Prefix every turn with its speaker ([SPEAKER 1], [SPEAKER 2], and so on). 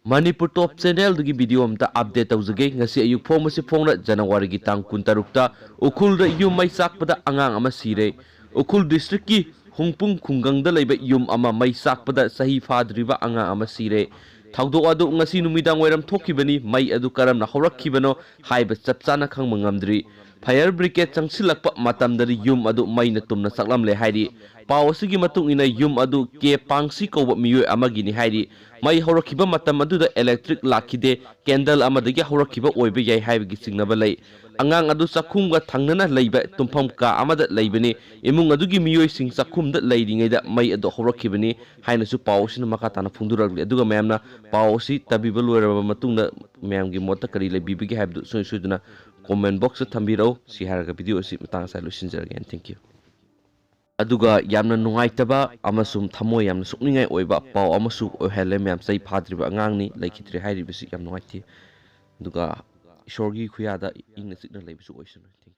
[SPEAKER 1] Manipur Top Channel dugi video amta update tawjage ngasi ayuk phomasi phongna January gi tang 16 ta Urkhul da yum mai sakpada angang ama sire Urkhul district ki hungpung khungang da leiba yum ama mai sakpada chahi phadriba angang ama sire thawdok adu ngasi numidang wairam thokibani mai adu karamna horakhibano haiba chapchana khangma ngamdri fire brigade changsilakpa matamdari yum adu maina tumna saklamle hairi paw asigi matung ina yum adu ke pangsi koba miyoi amagini hairi mai horakhiba matam adu da electric lakhide candle amadagi horakhiba oibe yai haibagi singnaba lei angang adu sakhumga thangnana leiba tumpham ka amada leibani imung adugi miyoi sing sakhumda leiringaida mai adu horakhibani hainasu pawsina makatana phungduragli aduga mayamna pawsi tabiba loiraba matungna mayamgi mota kari leibibigi haibdu soiduna comment box thambiro si haraga video si matang sa lusinjarage and thank you aduga yamna nungaitaba amasum thamoy yamna sukningai oiba paw amasu ohele myam sai phadriba angangni laikhitre hairi bisi yam nungaiti aduga ishorgi khuyada ingna sikna leibisu oisun thank you